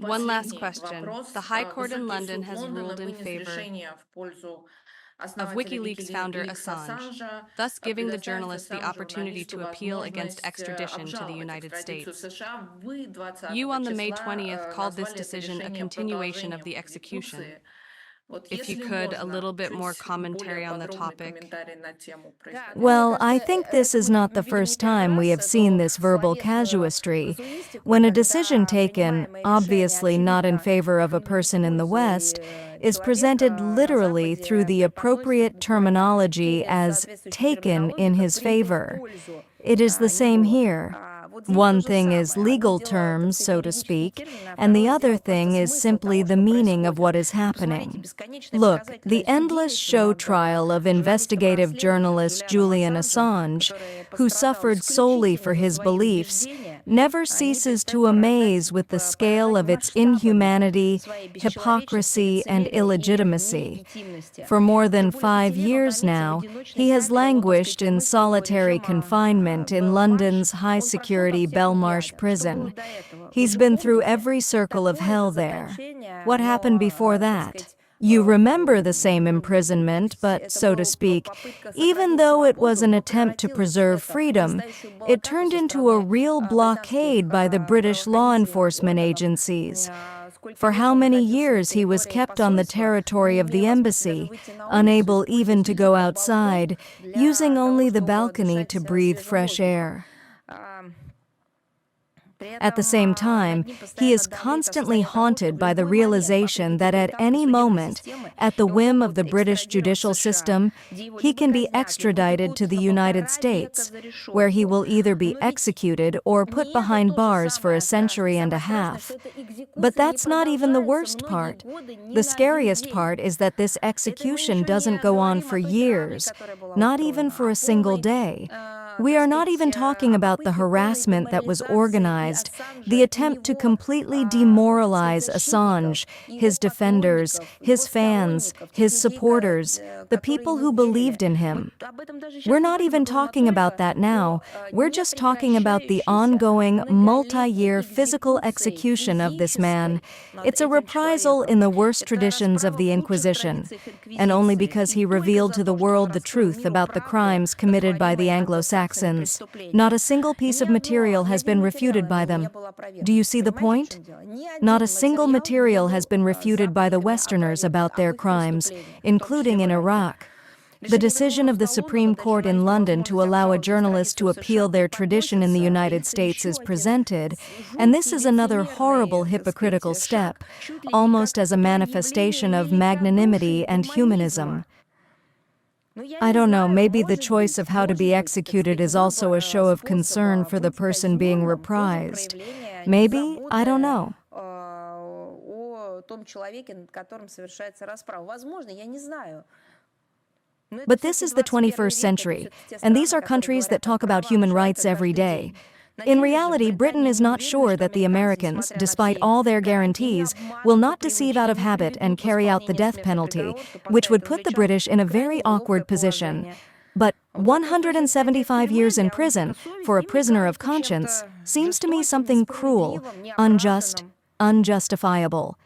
One last question. The High Court in London has ruled in favor of WikiLeaks founder Assange, thus giving the journalist the opportunity to appeal against extradition to the United States. You on the May 20th called this decision a continuation of the execution. If you could, a little bit more commentary on the topic. Well, I think this is not the first time we have seen this verbal casuistry. When a decision taken, obviously not in favor of a person in the West, is presented literally through the appropriate terminology as taken in his favor. It is the same here. One thing is legal terms, so to speak, and the other thing is simply the meaning of what is happening. Look, the endless show trial of investigative journalist Julian Assange, who suffered solely for his beliefs, never ceases to amaze with the scale of its inhumanity, hypocrisy, and illegitimacy. For more than 5 years now, he has languished in solitary confinement in London's high-security Belmarsh prison. He's been through every circle of hell there. What happened before that? You remember the same imprisonment, but, so to speak, even though it was an attempt to preserve freedom, it turned into a real blockade by the British law enforcement agencies. For how many years he was kept on the territory of the embassy, unable even to go outside, using only the balcony to breathe fresh air. At the same time, he is constantly haunted by the realization that at any moment, at the whim of the British judicial system, he can be extradited to the United States, where he will either be executed or put behind bars for a century and a half. But that's not even the worst part. The scariest part is that this execution doesn't go on for years, not even for a single day. We are not even talking about the harassment that was organized, the attempt to completely demoralize Assange, his defenders, his fans, his supporters, the people who believed in him. We're not even talking about that now. We're just talking about the ongoing, multi-year physical execution of this man. It's a reprisal in the worst traditions of the Inquisition, and only because he revealed to the world the truth about the crimes committed by the Anglo-Saxons. Not a single piece of material has been refuted by them. Do you see the point? Not a single material has been refuted by the Westerners about their crimes, including in Iraq. The decision of the Supreme Court in London to allow a journalist to appeal their tradition in the United States is presented, and this is another horrible hypocritical step, almost as a manifestation of magnanimity and humanism. I don't know, maybe the choice of how to be executed is also a show of concern for the person being reprised. Maybe? I don't know. But this is the 21st century, and these are countries that talk about human rights every day. In reality, Britain is not sure that the Americans, despite all their guarantees, will not deceive out of habit and carry out the death penalty, which would put the British in a very awkward position. But 175 years in prison for a prisoner of conscience seems to me something cruel, unjust, unjustifiable.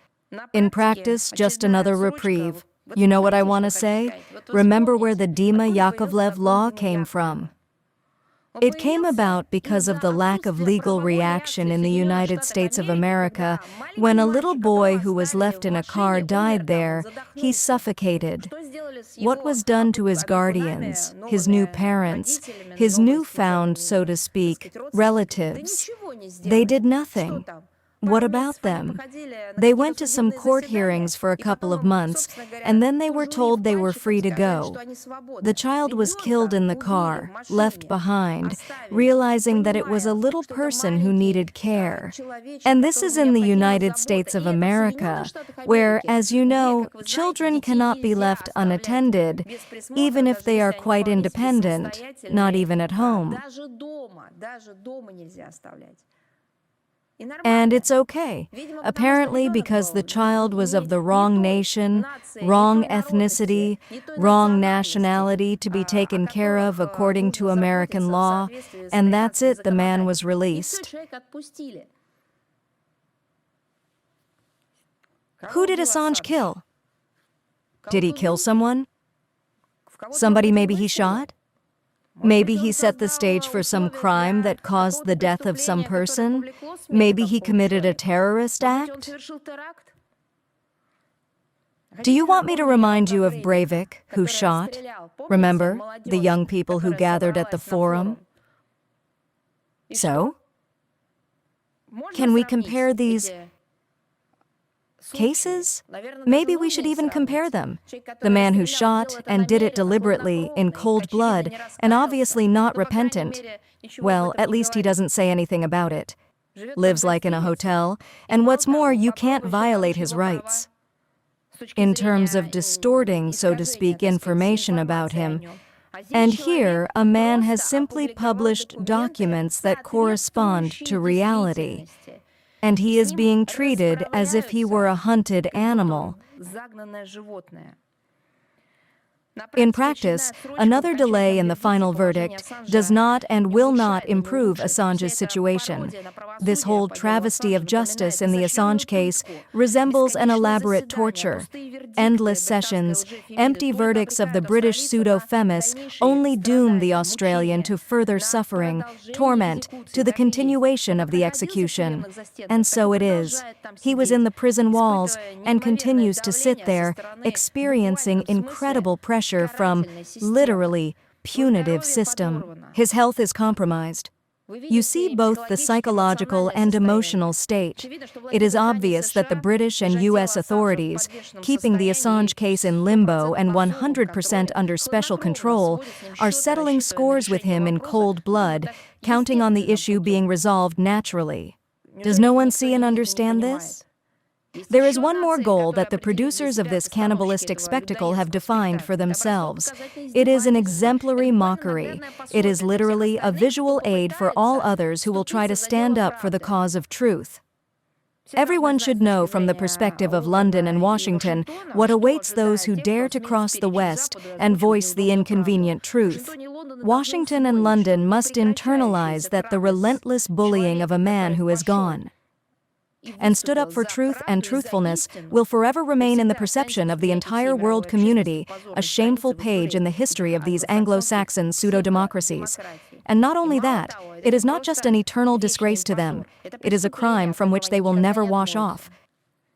In practice, just another reprieve. You know what I want to say? Remember where the Dima Yakovlev law came from. It came about because of the lack of legal reaction in the United States of America when a little boy who was left in a car died there. He suffocated. What was done to his guardians, his new parents, his newfound, so to speak, relatives? They did nothing. What about them? They went to some court hearings for a couple of months, and then they were told they were free to go. The child was killed in the car, left behind, realizing that it was a little person who needed care. And this is in the United States of America, where, as you know, children cannot be left unattended, even if they are quite independent, not even at home. And it's okay, apparently because the child was of the wrong nation, wrong ethnicity, wrong nationality to be taken care of according to American law, and that's it, the man was released. Who did Assange kill? Did he kill someone? Somebody maybe he shot? Maybe he set the stage for some crime that caused the death of some person? Maybe he committed a terrorist act? Do you want me to remind you of Breivik, who shot? Remember, the young people who gathered at the forum? So? Can we compare these cases? Maybe we should even compare them. The man who shot and did it deliberately, in cold blood, and obviously not repentant. Well, at least he doesn't say anything about it. Lives like in a hotel, and what's more, you can't violate his rights. In terms of distorting, so to speak, information about him. And here, a man has simply published documents that correspond to reality. And he is being treated as if he were a hunted animal. In practice, another delay in the final verdict does not and will not improve Assange's situation. This whole travesty of justice in the Assange case resembles an elaborate torture. Endless sessions, empty verdicts of the British pseudo-femis only doom the Australian to further suffering, torment, to the continuation of the execution. And so it is. He was in the prison walls and continues to sit there, experiencing incredible pressure from, literally, punitive system. His health is compromised. You see both the psychological and emotional state. It is obvious that the British and US authorities, keeping the Assange case in limbo and 100% under special control, are settling scores with him in cold blood, counting on the issue being resolved naturally. Does no one see and understand this? There is one more goal that the producers of this cannibalistic spectacle have defined for themselves. It is an exemplary mockery. It is literally a visual aid for all others who will try to stand up for the cause of truth. Everyone should know from the perspective of London and Washington what awaits those who dare to cross the West and voice the inconvenient truth. Washington and London must internalize that the relentless bullying of a man who is gone and stood up for truth and truthfulness will forever remain in the perception of the entire world community, a shameful page in the history of these Anglo-Saxon pseudo-democracies. And not only that, it is not just an eternal disgrace to them, it is a crime from which they will never wash off,